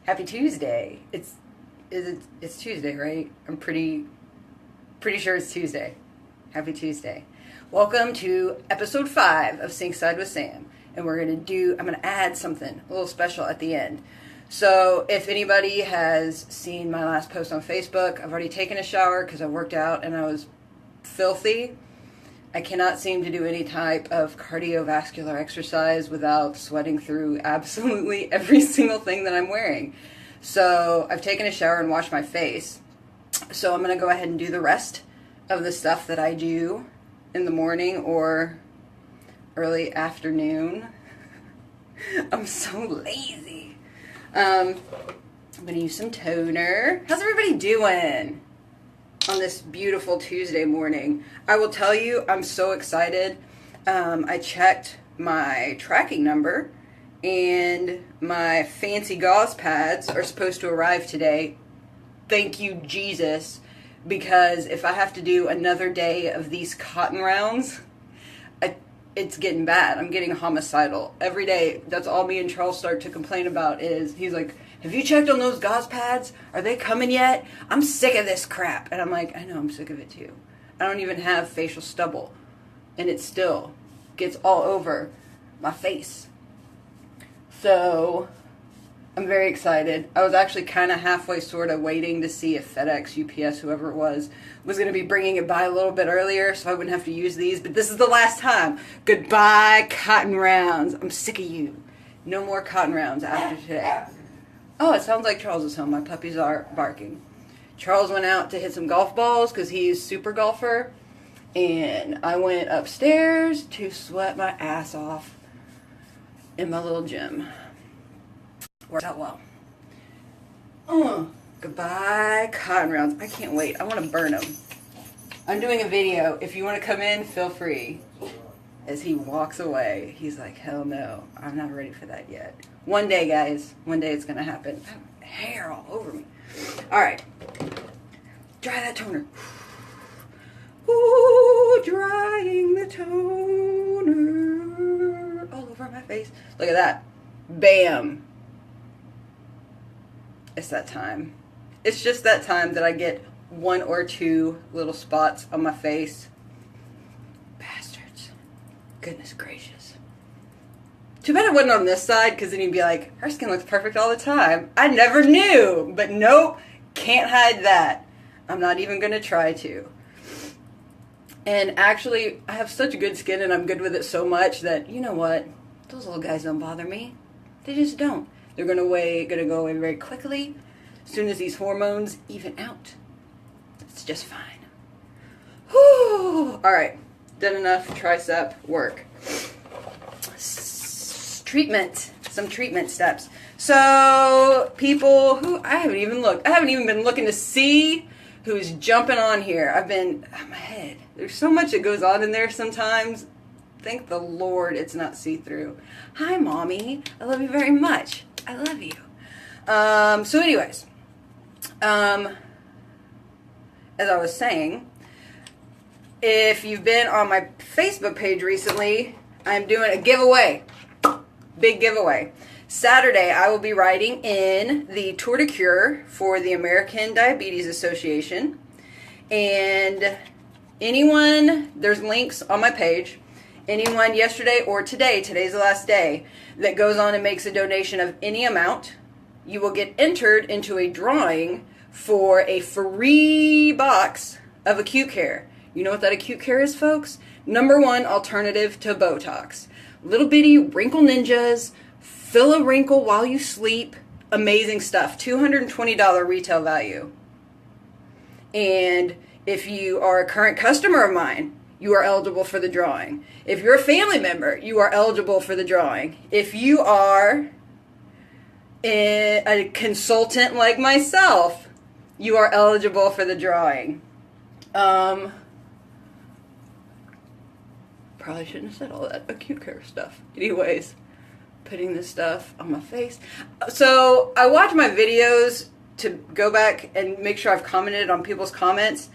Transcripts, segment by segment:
Happy Tuesday. It's Tuesday, right? I'm pretty sure it's Tuesday. Happy Tuesday. Welcome to episode 5 of Sinkside with Sam. And I'm going to add something a little special at the end. So if anybody has seen my last post on Facebook, I've already taken a shower because I worked out and I was filthy. I cannot seem to do any type of cardiovascular exercise without sweating through absolutely every single thing that I'm wearing. So I've taken a shower and washed my face. So I'm going to go ahead and do the rest of the stuff that I do in the morning or early afternoon. I'm so lazy. I'm going to use some toner. How's everybody doing on this beautiful Tuesday morning? I will tell you, I'm so excited. I checked my tracking number, and my fancy gauze pads are supposed to arrive today. Thank you, Jesus, because if I have to do another day of these cotton rounds, it's getting bad. I'm getting homicidal. Every day, that's all me and Charles start to complain about is, he's like, have you checked on those gauze pads? Are they coming yet? I'm sick of this crap. And I'm like, I know, I'm sick of it too. I don't even have facial stubble. And it still gets all over my face. So, I'm very excited. I was actually kind of halfway sort of waiting to see if FedEx, UPS, whoever it was going to be bringing it by a little bit earlier so I wouldn't have to use these. But this is the last time. Goodbye, cotton rounds. I'm sick of you. No more cotton rounds after today. Oh, it sounds like Charles is home. My puppies are barking. Charles went out to hit some golf balls because he's a super golfer. And I went upstairs to sweat my ass off in my little gym. Worked out well. Goodbye, cotton rounds. I can't wait. I want to burn them. I'm doing a video. If you want to come in, feel free. As he walks away, he's like, hell no. I'm not ready for that yet. One day, guys. One day it's going to happen. I have hair all over me. All right. Dry that toner. Ooh, drying the toner all over my face. Look at that. Bam. It's that time. It's just that time that I get 1 or 2 little spots on my face. Bastards. Goodness gracious. Too bad it wasn't on this side, because then you'd be like, her skin looks perfect all the time. I never knew. But nope, can't hide that. I'm not even going to try to. And actually, I have such good skin and I'm good with it so much that, you know what? Those little guys don't bother me. They just don't. They're going to go away very quickly as soon as these hormones even out. It's just fine. Whew. All right. Done enough tricep work. Treatment. Some treatment steps. So, people who... I haven't even looked. I haven't even been looking to see who's jumping on here. My head. There's so much that goes on in there sometimes. Thank the Lord it's not see-through. Hi, Mommy. I love you very much. I love you. So anyways, as I was saying, if you've been on my Facebook page recently, I'm doing a giveaway. Big giveaway. Saturday, I will be riding in the Tour de Cure for the American Diabetes Association. And there's links on my page. Anyone yesterday or today's the last day, that goes on and makes a donation of any amount, you will get entered into a drawing for a free box of acute care. You know what that acute care is, folks? #1 alternative to Botox. Little bitty wrinkle ninjas, fill a wrinkle while you sleep. Amazing stuff. $220 retail value. And if you are a current customer of mine, you are eligible for the drawing. If you're a family member, you are eligible for the drawing. If you are a consultant like myself, you are eligible for the drawing. Probably shouldn't have said all that acute care stuff. Anyways, putting this stuff on my face. So I watch my videos to go back and make sure I've commented on people's comments.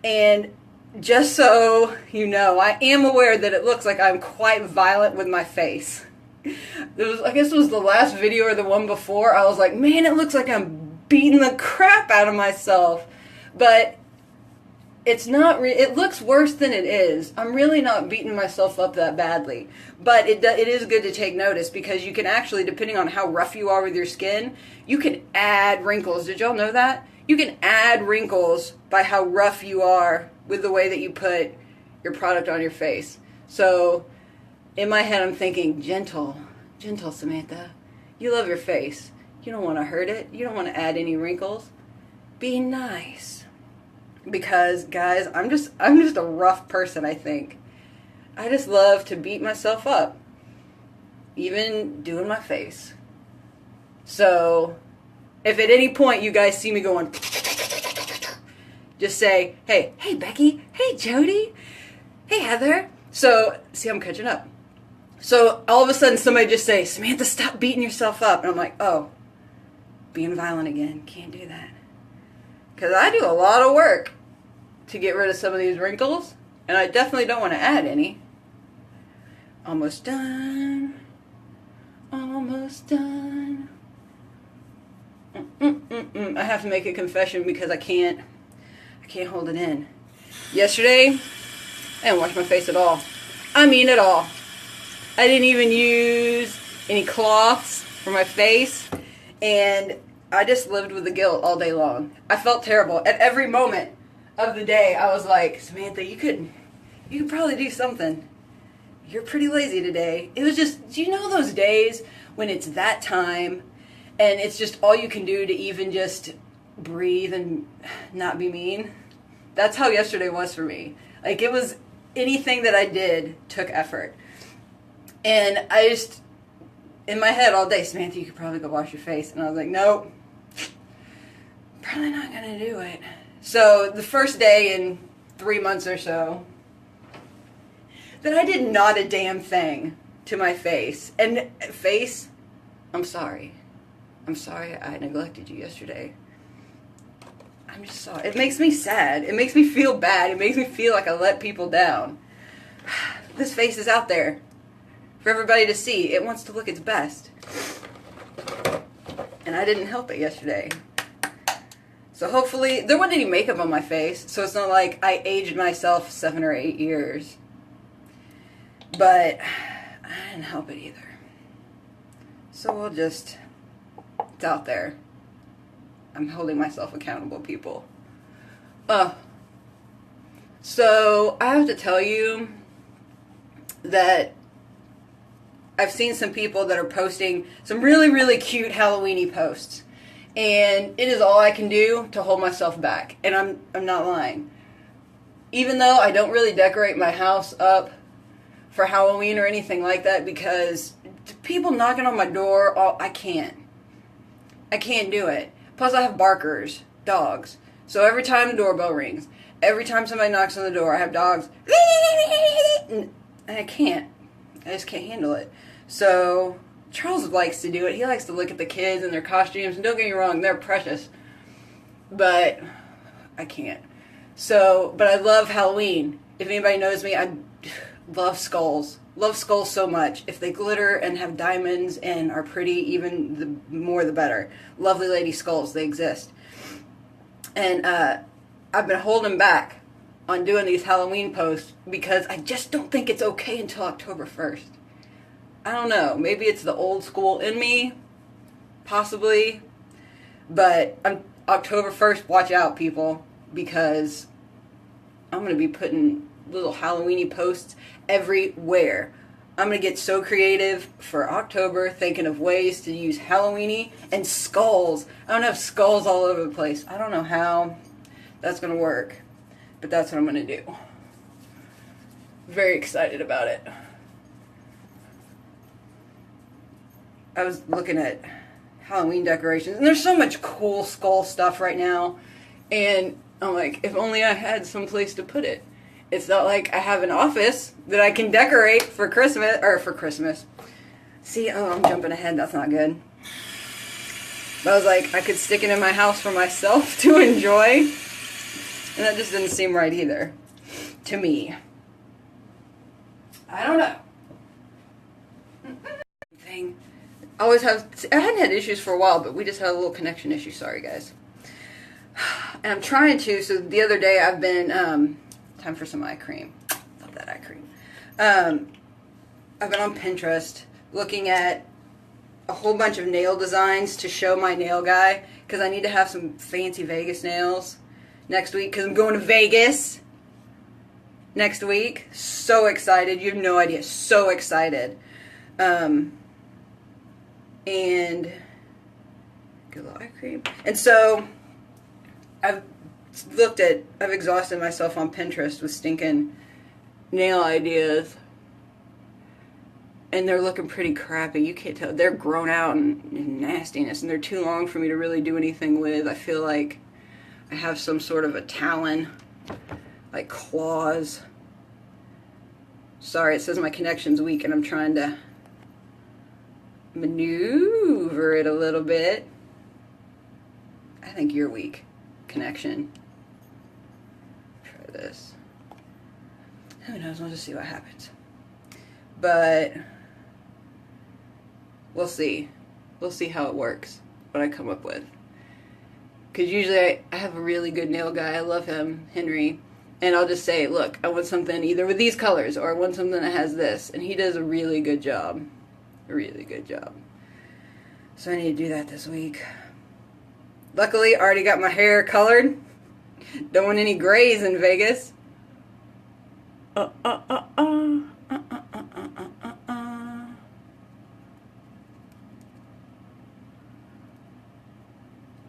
And just so you know, I am aware that it looks like I'm quite violent with my face. I guess it was the last video or the one before. I was like, man, it looks like I'm beating the crap out of myself. But it's not, it looks worse than it is. I'm really not beating myself up that badly. But it is good to take notice because you can actually, depending on how rough you are with your skin, you can add wrinkles. Did y'all know that? You can add wrinkles by how rough you are with the way that you put your product on your face. So in my head, I'm thinking, gentle Samantha. You love your face. You don't want to hurt it. You don't want to add any wrinkles. Be nice. Because guys, I'm just a rough person, I think. I just love to beat myself up. Even doing my face. So if at any point you guys see me going, just say, hey Becky, hey Jody, hey Heather. So see, I'm catching up. So all of a sudden somebody just say, Samantha, stop beating yourself up. And I'm like, oh, being violent again. Can't do that. Because I do a lot of work to get rid of some of these wrinkles. And I definitely don't want to add any. Almost done. Almost done. I have to make a confession because I can't hold it in. Yesterday, I didn't wash my face at all. I mean at all. I didn't even use any cloths for my face, and I just lived with the guilt all day long. I felt terrible. At every moment of the day, I was like, Samantha, you could probably do something. You're pretty lazy today. It was just, do you know those days when it's that time, and it's just all you can do to even just breathe and not be mean? That's how yesterday was for me. Like, it was, anything that I did took effort. And I just, in my head all day, Samantha, you could probably go wash your face. And I was like, nope, probably not going to do it. So the first day in 3 months or so that I did not a damn thing to my face. And face, I'm sorry. I'm sorry I neglected you yesterday. I'm just sorry. It makes me sad. It makes me feel bad. It makes me feel like I let people down. This face is out there for everybody to see. It wants to look its best. And I didn't help it yesterday. So hopefully, there wasn't any makeup on my face, so it's not like I aged myself 7 or 8 years. But I didn't help it either. So we'll just, it's out there. I'm holding myself accountable, people. So I have to tell you that I've seen some people that are posting some really, really cute Halloween-y posts. And it is all I can do to hold myself back. And I'm not lying. Even though I don't really decorate my house up for Halloween or anything like that, because people knocking on my door, I can't do it. Plus I have barkers, dogs. So every time the doorbell rings, every time somebody knocks on the door, I have dogs. And I just can't handle it. So Charles likes to do it. He likes to look at the kids and their costumes. And don't get me wrong, they're precious. But I can't. So, but I love Halloween. If anybody knows me, I love skulls. Love skulls so much. If they glitter and have diamonds and are pretty, even the more the better. Lovely lady skulls, they exist. And I've been holding back on doing these Halloween posts because I just don't think it's okay until October 1st. I don't know. Maybe it's the old school in me. Possibly. But October 1st, watch out, people. Because I'm going to be putting little Halloween-y posts everywhere. I'm going to get so creative for October, thinking of ways to use Halloween-y and skulls. I'm going to have skulls all over the place. I don't know how that's going to work. But that's what I'm going to do. Very excited about it. I was looking at Halloween decorations, and there's so much cool skull stuff right now, and I'm like, if only I had some place to put it. It's not like I have an office that I can decorate for Christmas, See, I'm jumping ahead, that's not good. But I was like, I could stick it in my house for myself to enjoy, and that just didn't seem right either, to me. I don't know. thing. I hadn't had issues for a while, but we just had a little connection issue. Sorry, guys. And I'm trying to, so the other day I've been, time for some eye cream. Love that eye cream. I've been on Pinterest looking at a whole bunch of nail designs to show my nail guy, because I need to have some fancy Vegas nails next week, because I'm going to Vegas next week. So excited. You have no idea. So excited. And get a little eye cream. And so I've exhausted myself on Pinterest with stinking nail ideas. And they're looking pretty crappy. You can't tell. They're grown out and nastiness, and they're too long for me to really do anything with. I feel like I have some sort of a talon, like claws. Sorry, it says my connection's weak, and I'm trying to maneuver it a little bit. I think you're weak, connection. Try this. Who knows? We'll just see what happens. But we'll see. We'll see how it works, what I come up with. Because usually I have a really good nail guy. I love him, Henry. And I'll just say, look, I want something either with these colors or I want something that has this. And he does a really good job. A really good job. So I need to do that this week. Luckily, I already got my hair colored. Don't want any grays in Vegas.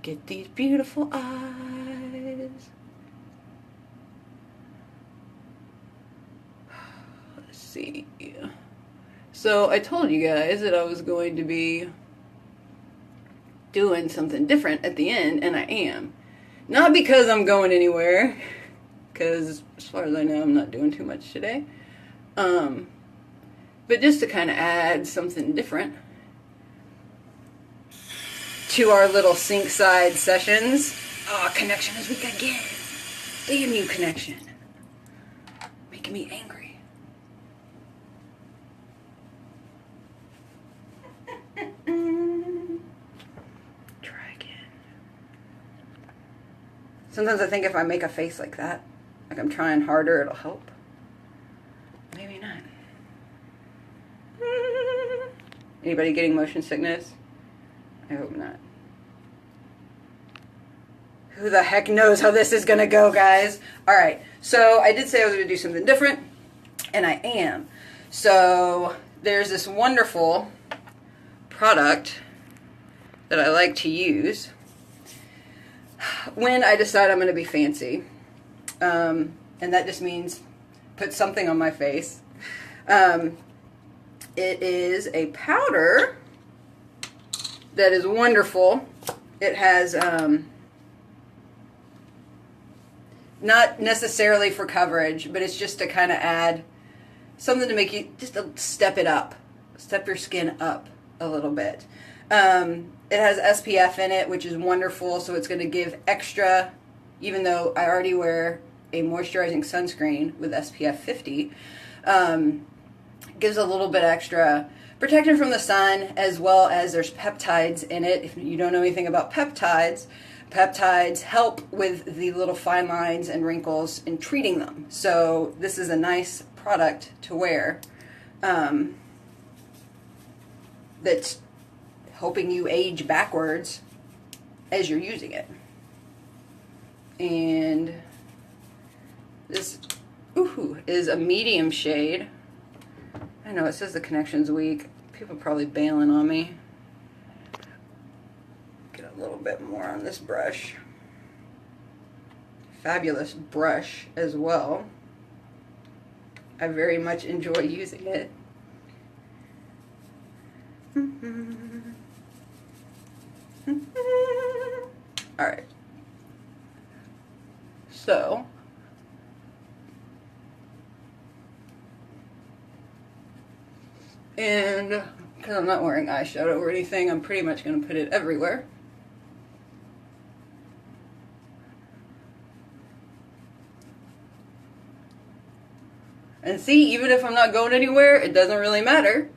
Get these beautiful eyes. Let's see. So I told you guys that I was going to be doing something different at the end, and I am. Not because I'm going anywhere, because as far as I know, I'm not doing too much today. But just to kind of add something different to our little Sinkside sessions. Oh, connection is weak again. Damn you, connection. Making me angry. Try again. Sometimes I think if I make a face like that, like I'm trying harder, it'll help. Maybe not. Anybody getting motion sickness? I hope not. Who the heck knows how this is going to go, guys? Alright, so I did say I was going to do something different, and I am. So there's this wonderful product that I like to use when I decide I'm going to be fancy. And that just means put something on my face. It is a powder that is wonderful. It has, not necessarily for coverage, but it's just to kind of add something to make you, just to step it up. Step your skin up a little bit. It has SPF in it, which is wonderful, so it's going to give extra, even though I already wear a moisturizing sunscreen with SPF 50, gives a little bit extra protection from the sun, as well as there's peptides in it. If you don't know anything about peptides, peptides help with the little fine lines and wrinkles in treating them. So this is a nice product to wear that's helping you age backwards as you're using it. And this is a medium shade. I know it says the connection's weak. People are probably bailing on me. Get a little bit more on this brush. Fabulous brush as well. I very much enjoy using it. Alright. So, and because I'm not wearing eyeshadow or anything, I'm pretty much going to put it everywhere. And see, even if I'm not going anywhere, it doesn't really matter,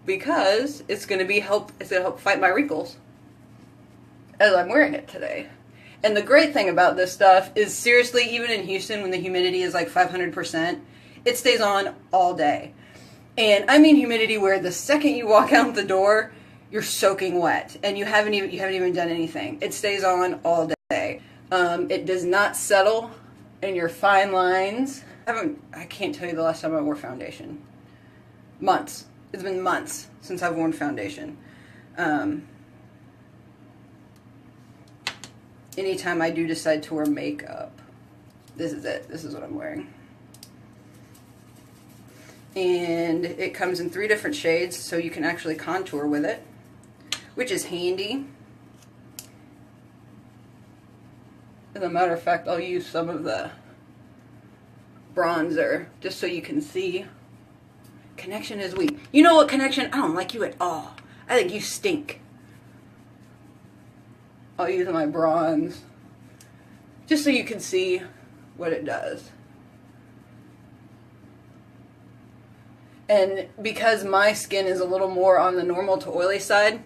because it's going to help fight my wrinkles as I'm wearing it today. And the great thing about this stuff is, seriously, even in Houston when the humidity is like 500%, it stays on all day. And I mean humidity where the second you walk out the door, you're soaking wet and you haven't even done anything. It stays on all day. It does not settle in your fine lines. I can't tell you the last time I wore foundation. Months. It's been months since I've worn foundation. Anytime I do decide to wear makeup, this is it. This is what I'm wearing. And it comes in 3 different shades, so you can actually contour with it, which is handy. As a matter of fact, I'll use some of the bronzer just so you can see. Connection is weak. You know what, Connection? I don't like you at all. I think you stink. I'll use my bronze just so you can see what it does. And because my skin is a little more on the normal to oily side,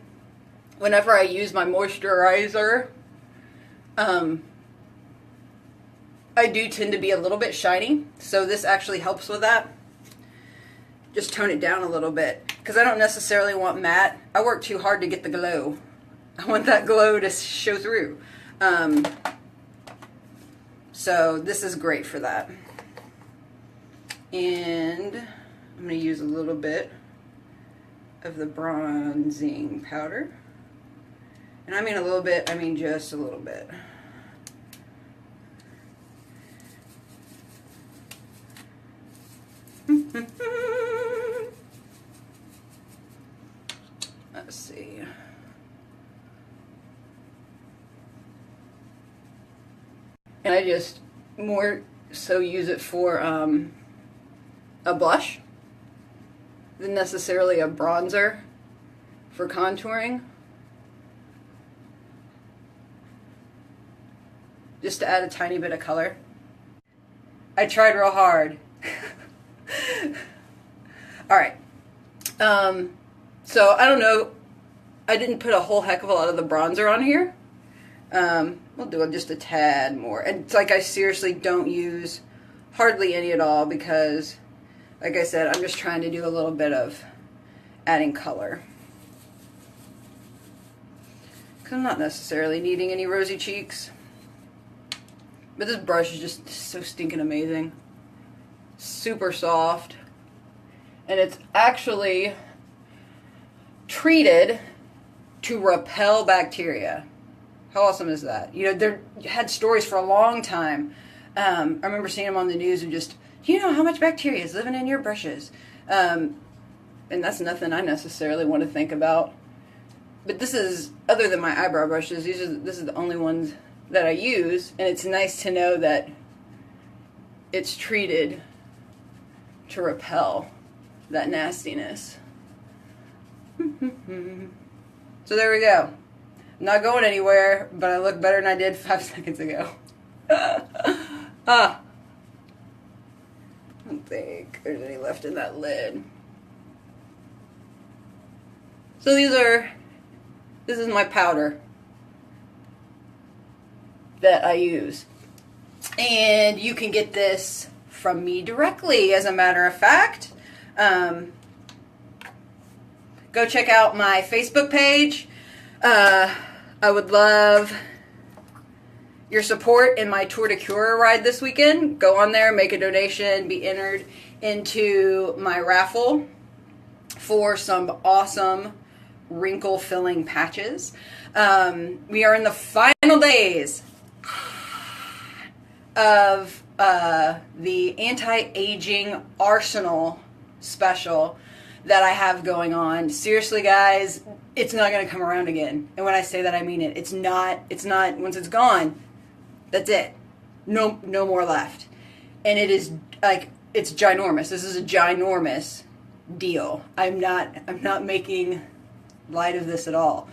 whenever I use my moisturizer, I do tend to be a little bit shiny. So this actually helps with that. Just tone it down a little bit, because I don't necessarily want matte. I work too hard to get the glow. I want that glow to show through. So this is great for that. And I'm going to use a little bit of the bronzing powder. And I mean a little bit, I mean just a little bit. Let's see. And I just more so use it for a blush than necessarily a bronzer for contouring. Just to add a tiny bit of color. I tried real hard. Alright. So, I don't know. I didn't put a whole heck of a lot of the bronzer on here. We'll do just a tad more. And it's like I seriously don't use hardly any at all because, like I said, I'm just trying to do a little bit of adding color. Because I'm not necessarily needing any rosy cheeks. But this brush is just so stinking amazing. Super soft. And it's actually treated to repel bacteria. How awesome is that? You know, they had stories for a long time. I remember seeing them on the news and just, do you know how much bacteria is living in your brushes? And that's nothing I necessarily want to think about. But this is, other than my eyebrow brushes, this is the only ones that I use. And it's nice to know that it's treated to repel that nastiness. So there we go. I'm not going anywhere, but I look better than I did 5 seconds ago. I don't think there's any left in that lid. So this is my powder that I use. And you can get this from me directly, as a matter of fact. Go check out my Facebook page. I would love your support in my Tour de Cure ride this weekend. Go on there, make a donation, be entered into my raffle for some awesome wrinkle filling patches. We are in the final days of the anti-aging arsenal special that I have going on. Seriously, guys, it's not going to come around again. And when I say that, I mean it. It's not, once it's gone, that's it. No more left. And it is, like, it's ginormous. This is a ginormous deal. I'm not making light of this at all.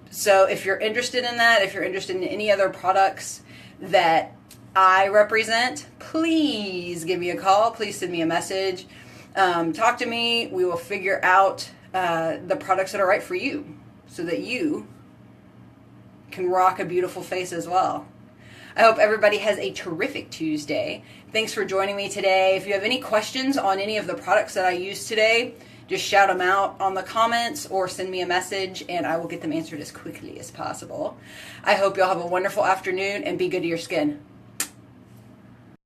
So if you're interested in that, if you're interested in any other products that I represent, please give me a call. Please send me a message. Talk to me. We will figure out the products that are right for you so that you can rock a beautiful face as well. I hope everybody has a terrific Tuesday. Thanks for joining me today. If you have any questions on any of the products that I used today, just shout them out on the comments or send me a message and I will get them answered as quickly as possible. I hope you'll have a wonderful afternoon and be good to your skin.